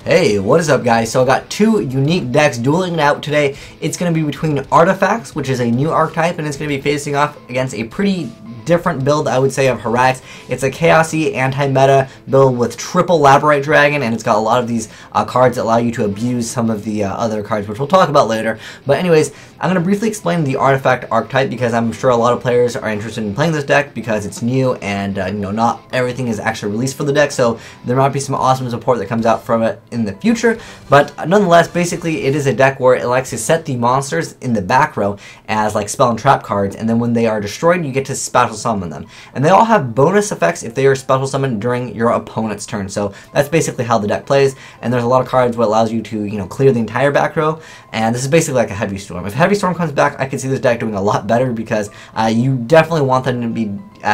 Hey, what is up guys? So I got two unique decks dueling it out today. It's going to be between Artifacts, which is a new archetype, and it's going to be facing off against a pretty different build, I would say, of Hieratics. It's a chaosy anti-meta build with triple Labradorite Dragon, and it's got a lot of these cards that allow you to abuse some of the other cards, which we'll talk about later. But anyways, I'm going to briefly explain the Artifact archetype because I'm sure a lot of players are interested in playing this deck because it's new and you know, not everything is actually released for the deck, so there might be some awesome support that comes out from it in the future. But nonetheless, basically it is a deck where it likes to set the monsters in the back row as like spell and trap cards, and then when they are destroyed you get to special summon them, and they all have bonus effects if they are special summoned during your opponent's turn. So that's basically how the deck plays, and there's a lot of cards where it allows you to, you know, clear the entire back row, and this is basically like a Heavy Storm. If Heavy Storm comes back, I can see this deck doing a lot better because you definitely want them to be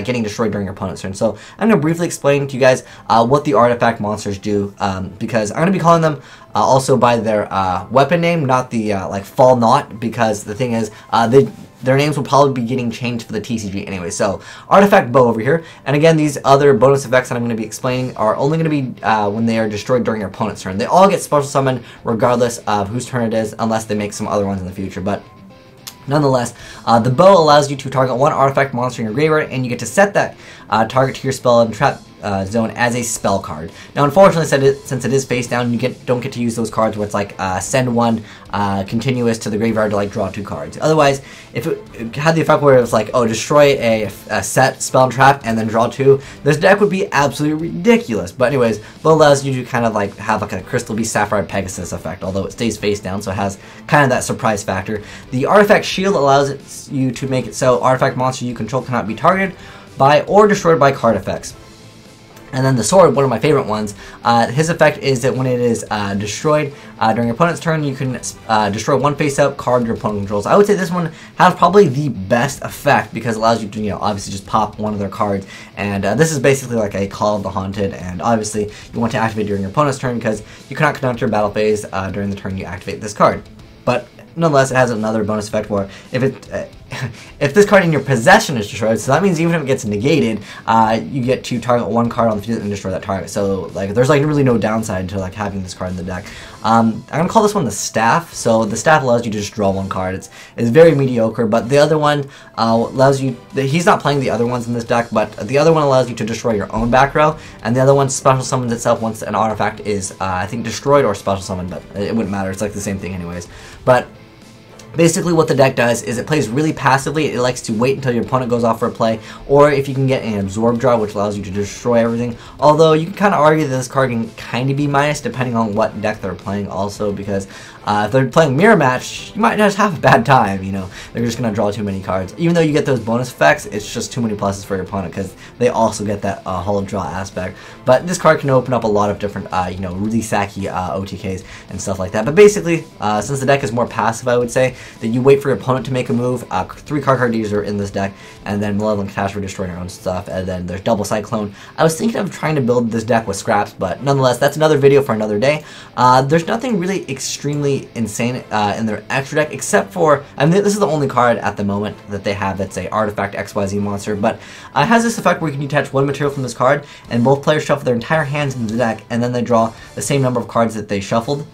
getting destroyed during your opponent's turn. So I'm going to briefly explain to you guys what the artifact monsters do, because I'm going to be calling them also by their weapon name, not the like Fall Not, because the thing is their names will probably be getting changed for the TCG anyway. So Artifact Bow over here, and again these other bonus effects that I'm going to be explaining are only going to be when they are destroyed during your opponent's turn. They all get special summoned regardless of whose turn it is, unless they make some other ones in the future. But nonetheless, the bow allows you to target one artifact monster in your graveyard, and you get to set that target to your spell and trap zone as a spell card. Now, unfortunately, since it is face down, you don't get to use those cards where it's like send one continuous to the graveyard to like draw two cards. Otherwise, if it had the effect where it was like, oh, destroy a set spell and trap and then draw two, this deck would be absolutely ridiculous. But anyways, bow allows you to kind of like have like a Crystal Beast Sapphire Pegasus effect, although it stays face down, so it has kind of that surprise factor. The Artifact Shield allows you to make it so artifact monster you control cannot be targeted by or destroyed by card effects. And then the Sword, one of my favorite ones, his effect is that when it is destroyed during your opponent's turn, you can destroy one face-up card your opponent controls. I would say this one has probably the best effect because it allows you to, you know, obviously just pop one of their cards. And this is basically like a Call of the Haunted, and obviously you want to activate during your opponent's turn because you cannot conduct your battle phase during the turn you activate this card. But nonetheless, it has another bonus effect where if this card in your possession is destroyed, so that means even if it gets negated, you get to target one card on the field and destroy that target. So like, there's like really no downside to like having this card in the deck. I'm gonna call this one the Staff. So the Staff allows you to just draw one card. It's very mediocre, but the other one allows you. He's not playing the other ones in this deck, but the other one allows you to destroy your own back row, and the other one special summons itself once an artifact is I think destroyed or special summoned, but it wouldn't matter. It's like the same thing anyways. But basically what the deck does is it plays really passively. It likes to wait until your opponent goes off for a play, or if you can get an Absorb draw, which allows you to destroy everything. Although you can kind of argue that this card can kind of be minus depending on what deck they're playing also, because if they're playing Mirror Match, you might just have a bad time, you know. They're just going to draw too many cards. Even though you get those bonus effects, it's just too many pluses for your opponent because they also get that Hollow Draw aspect. But this card can open up a lot of different, you know, really sacky OTKs and stuff like that. But basically, since the deck is more passive, I would say, that you wait for your opponent to make a move. 3 card users are in this deck, and then Malevolent Catastrophe destroying your own stuff, and then there's Double Cyclone. I was thinking of trying to build this deck with scraps, but nonetheless, that's another video for another day. There's nothing really extremely insane in their extra deck, except for, I mean, this is the only card at the moment that they have that's a Artifact XYZ monster, but it has this effect where you can detach one material from this card, and both players shuffle their entire hands into the deck, and then they draw the same number of cards that they shuffled.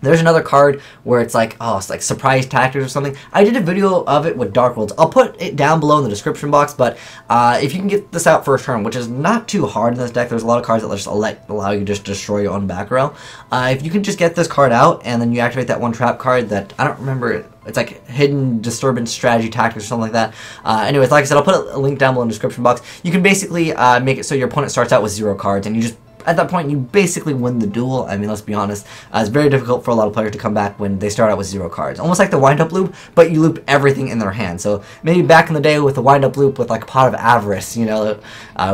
There's another card where it's like, oh, it's like Surprise Tactics or something. I did a video of it with Dark Worlds. I'll put it down below in the description box, but if you can get this out first turn, which is not too hard in this deck, there's a lot of cards that just allow you to just destroy your own back row. If you can just get this card out, and then you activate that one trap card that, I don't remember, it's like Hidden Disturbance Strategy Tactics or something like that. Anyways, like I said, I'll put a link down below in the description box. You can basically make it so your opponent starts out with 0 cards, and you just, at that point, you basically win the duel. I mean, let's be honest. It's very difficult for a lot of players to come back when they start out with 0 cards. Almost like the wind-up loop, but you loop everything in their hand. So maybe back in the day with the wind-up loop with like a Pot of Avarice, you know,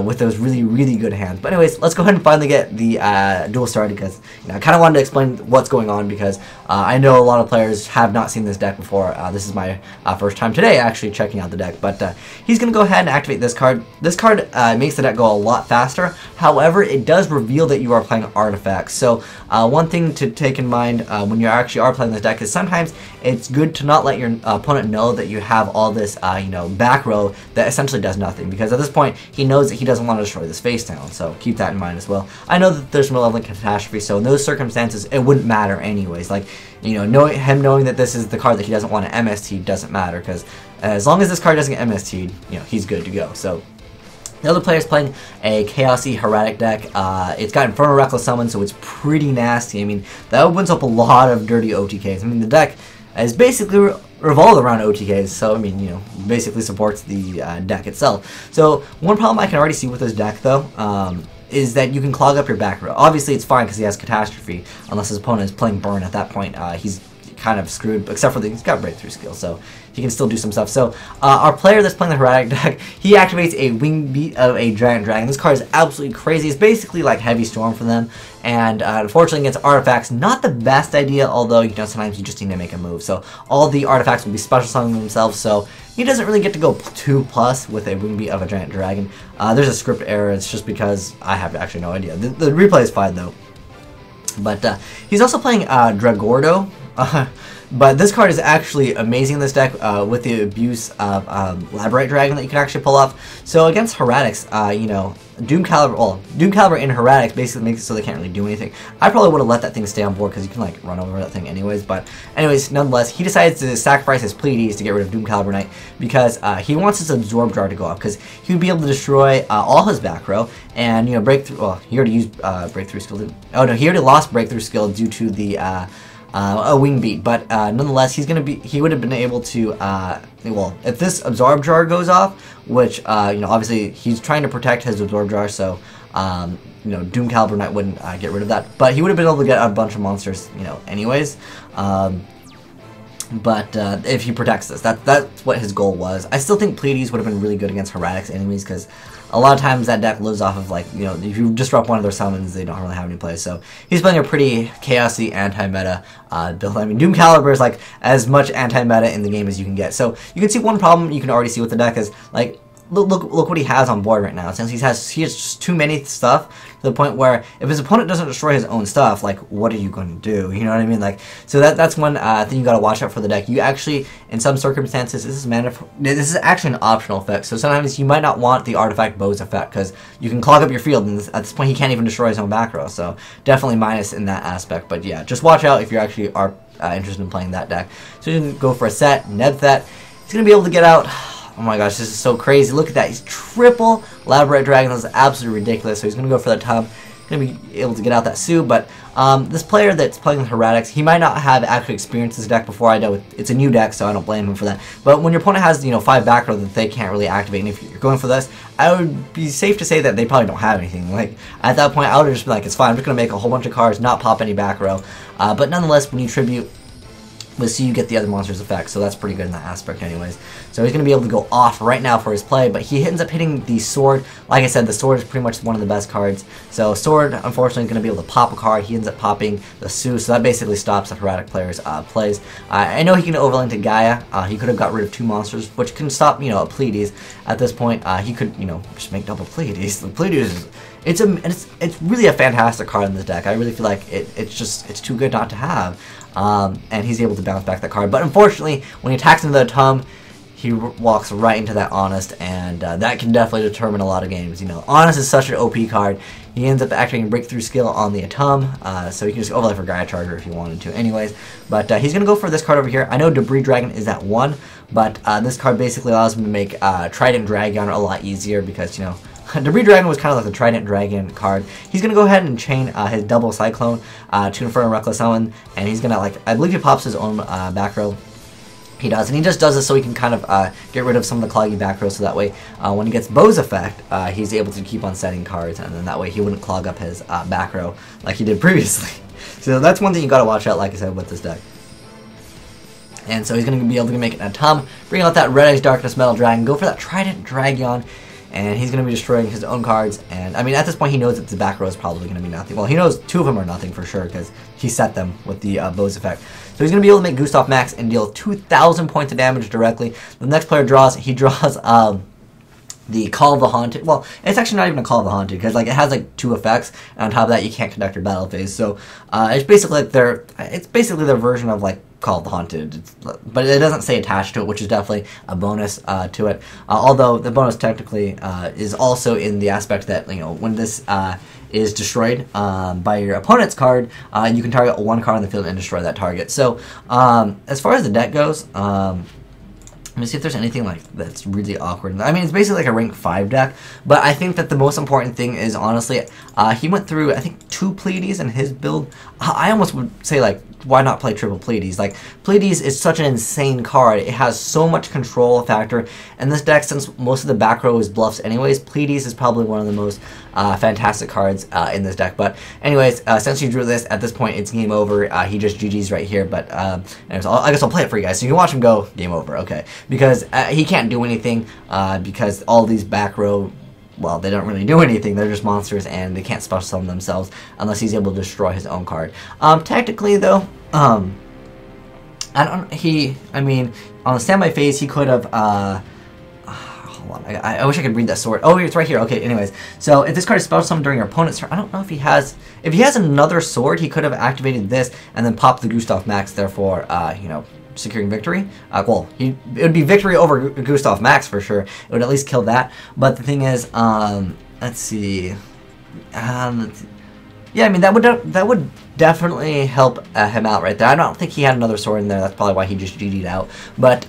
with those really, really good hands. But anyways, let's go ahead and finally get the duel started, because, you know, I kind of wanted to explain what's going on, because I know a lot of players have not seen this deck before. This is my first time today actually checking out the deck. But he's going to go ahead and activate this card. This card makes the deck go a lot faster. However, it does reveal that you are playing artifacts. So one thing to take in mind when you actually are playing this deck is sometimes it's good to not let your opponent know that you have all this back row that essentially does nothing, because at this point he knows that he doesn't want to destroy this face down, so keep that in mind as well. I know that there's Malevolent Catastrophe, so in those circumstances it wouldn't matter anyways. Like, knowing that this is the card that he doesn't want to MST doesn't matter, because as long as this card doesn't get MST'd, he's good to go. So the other player is playing a Chaosy Hieratic deck. It's got Infernal Reckless Summon, so it's pretty nasty. I mean, that opens up a lot of dirty OTKs. I mean, the deck is basically revolved around OTKs, so I mean, basically supports the deck itself. So one problem I can already see with this deck, though, is that you can clog up your back row. Obviously, it's fine because he has Catastrophe, unless his opponent is playing Burn. At that point, he's kind of screwed, except for he's got Breakthrough skill, so he can still do some stuff. So our player that's playing the Hieratic deck, he activates a Wing Beat of a Giant Dragon. This card is absolutely crazy. It's basically like Heavy Storm for them, and unfortunately against artifacts, not the best idea, although sometimes you just need to make a move. So all the artifacts will be special summoning themselves, so he doesn't really get to go 2+ with a Wing Beat of a Giant Dragon. There's a script error. It's just because I have actually no idea. The replay is fine though. But he's also playing Dragordo. But this card is actually amazing in this deck with the abuse of Labyrite Dragon that you can actually pull off. So against Hieratics, Doom Caliber in Hieratics basically makes it so they can't really do anything. I probably would have let that thing stay on board because you can like run over that thing anyways. But anyways, nonetheless, he decides to sacrifice his Pleiades to get rid of Doom Caliber Knight because he wants his Absorb Jar to go off, because he would be able to destroy all his back row and breakthrough. Well, he already used breakthrough skill. Oh no, he already lost breakthrough skill due to the a Wing Beat, but nonetheless, he would have been able to, well, if this Absorb Jar goes off, which, obviously he's trying to protect his Absorb Jar, so, Doom Caliber Knight wouldn't get rid of that, but he would have been able to get a bunch of monsters, anyways, but if he protects this, that's what his goal was. I still think Pleiades would have been really good against Hieratics enemies, because a lot of times that deck lives off of, like, if you disrupt one of their summons, they don't really have any play. So he's playing a pretty chaosy anti-meta build. I mean, Doom Caliber is like as much anti-meta in the game as you can get. So you can see one problem you can already see with the deck is, like, look what he has on board right now. Since he has just too many stuff to the point where if his opponent doesn't destroy his own stuff, like, what are you going to do? You know what I mean? Like, so that's one thing you got to watch out for the deck. You actually, in some circumstances, this is actually an optional effect. So sometimes you might not want the Artifact Bows effect because you can clog up your field, and at this point he can't even destroy his own back row. So definitely minus in that aspect. But yeah, just watch out if you actually are interested in playing that deck. So you can go for a set, Nebthet. He's going to be able to get out. Oh my gosh, this is so crazy. Look at that. He's triple Labyrite Dragon. That's absolutely ridiculous. So he's going to go for the tub. Going to be able to get out that Sue. But this player that's playing with Hieratics, he might not have actually experienced this deck before. I know it's a new deck, so I don't blame him for that. But when your opponent has 5 back row that they can't really activate, and if you're going for this, I would be safe to say that they probably don't have anything. Like, at that point, I would have just been like, it's fine. I'm just going to make a whole bunch of cards, not pop any back row. But nonetheless, when you tribute, we'll see you get the other monster's effect, so that's pretty good in that aspect anyways. So he's going to be able to go off right now for his play, but he ends up hitting the Sword. Like I said, the Sword is pretty much one of the best cards. So Sword, unfortunately, is going to be able to pop a card. He ends up popping the Sue, so that basically stops the Hieratic player's plays. I know he can overlay into Gaia. He could have got rid of 2 monsters, which can stop, a Pleiades. At this point, he could, just make double Pleiades. The Pleiades is... It's really a fantastic card in this deck. I really feel like it's too good not to have. And he's able to bounce back that card. But unfortunately, when he attacks into the Tum, he walks right into that Honest, and that can definitely determine a lot of games. Honest is such an OP card. He ends up activating Breakthrough skill on the Atum, so he can just overlay for Gaia Charger if he wanted to anyways. But he's going to go for this card over here. I know Debris Dragon is at 1, but this card basically allows him to make Trident Dragon a lot easier because, Debris Dragon was kind of like the Trident Dragon card. He's going to go ahead and chain his double Cyclone to Infernal Reckless Summon, and he's going to, I believe he pops his own back row. He does, and he just does this so he can kind of get rid of some of the cloggy back rows, so that way when he gets Bow's effect, he's able to keep on setting cards, and then that way he wouldn't clog up his back row like he did previously. So that's one thing you got to watch out, like I said, with this deck. And so he's going to be able to make it a Tum, bring out that Red Eyes Darkness Metal Dragon, go for that Trident Dragon, and he's going to be destroying his own cards. And I mean, at this point, he knows that the back row is probably going to be nothing. Well, he knows 2 of them are nothing for sure because he set them with the Bow's effect. So he's going to be able to make Gustav Max and deal 2,000 points of damage directly. The next player draws, he draws the Call of the Haunted. Well, it's actually not even a Call of the Haunted because like it has like 2 effects, and on top of that, you can't conduct your battle phase. So it's basically like their version of like Call of the Haunted, but it doesn't say attached to it, which is definitely a bonus to it. Although the bonus technically is also in the aspect that when this is destroyed by your opponent's card, you can target 1 card on the field and destroy that target. So as far as the deck goes. Let me see if there's anything like that's really awkward. I mean, it's basically like a rank 5 deck, but I think that the most important thing is honestly, he went through I think 2 Pleiades in his build. I almost would say like, why not play triple Pleiades? Like, Pleiades is such an insane card. It has so much control factor, and this deck, since most of the back row is bluffs anyways, Pleiades is probably one of the most fantastic cards in this deck. But anyways, since you drew this, at this point it's game over. He just GG's right here, but anyways, I guess I'll play it for you guys so you can watch him go game over, okay? Because he can't do anything because all these back row, well, they don't really do anything. They're just monsters, and they can't special summon themselves unless he's able to destroy his own card. Technically, though, I mean, on the standby phase, he could have. Hold on, I wish I could read that sword. Oh, it's right here. Okay. Anyways, so if this card is special summoned during your opponent's turn, I don't know if he has. If he has another sword, he could have activated this and then popped the Gustav Max. Therefore, securing victory. Well, it would be victory over Gustav Max for sure. It would at least kill that. But the thing is, let's see. Yeah, I mean that would definitely help him out right there. I don't think he had another sword in there. That's probably why he just GG'd out. But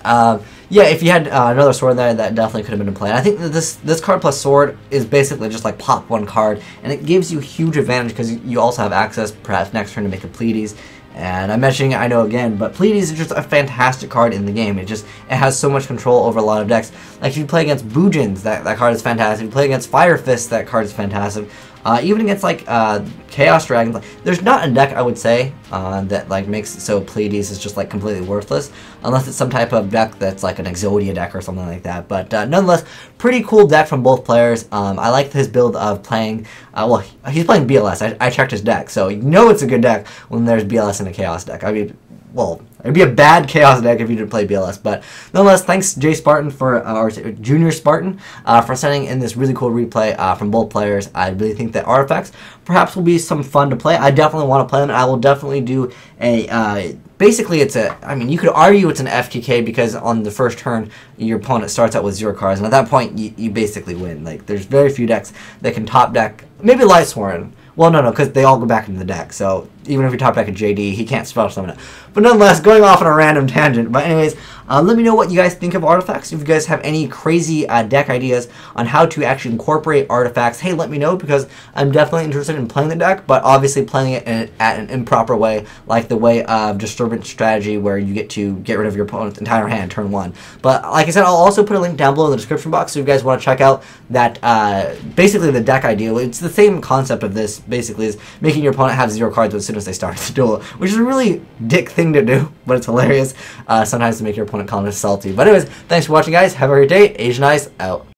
yeah, if he had another sword in there, that definitely could have been in play. And I think that this card plus sword is basically just like pop 1 card, and it gives you huge advantage because you also have access perhaps next turn to make a Pleiades. And I'm mentioning it, I know again, but Pleiades is just a fantastic card in the game. It has so much control over a lot of decks. Like if you play against Boojins, that card is fantastic. If you play against Fire Fist, that card is fantastic. Even against like Chaos Dragons, there's not a deck I would say that like makes it so Pleiades is just like completely worthless, unless it's some type of deck that's like an Exodia deck or something like that. But nonetheless, pretty cool deck from both players. I like his build of playing. Well, he's playing BLS. I checked his deck, so you know it's a good deck when there's BLS in a Chaos deck. I mean, well, it'd be a bad Chaos deck if you didn't play BLS, but nonetheless, thanks Jay Spartan or Junior Spartan for sending in this really cool replay from both players. I really think that Artifacts perhaps will be some fun to play. I definitely want to play them, and I will definitely do a basically it's a, I mean, you could argue it's an FTK because on the first turn your opponent starts out with 0 cards, and at that point you basically win. Like, there's very few decks that can top deck, maybe Lightsworn. Well, no, because they all go back into the deck, so even if you top deck a JD, he can't spell summon it. But nonetheless, going off on a random tangent. But anyways, let me know what you guys think of Artifacts. If you guys have any crazy deck ideas on how to actually incorporate Artifacts, hey, let me know, because I'm definitely interested in playing the deck, but obviously playing it at an improper way, like the way of Disturbance strategy, where you get to get rid of your opponent's entire hand turn 1. But like I said, I'll also put a link down below in the description box, so if you guys want to check out that, basically the deck idea. It's the same concept of this, basically, is making your opponent have 0 cards as soon as they start the duel, which is a really dick thing to do, but it's hilarious sometimes to make your opponent kind of salty. But anyways, thanks for watching, guys. Have a great day. Asian Eyes out.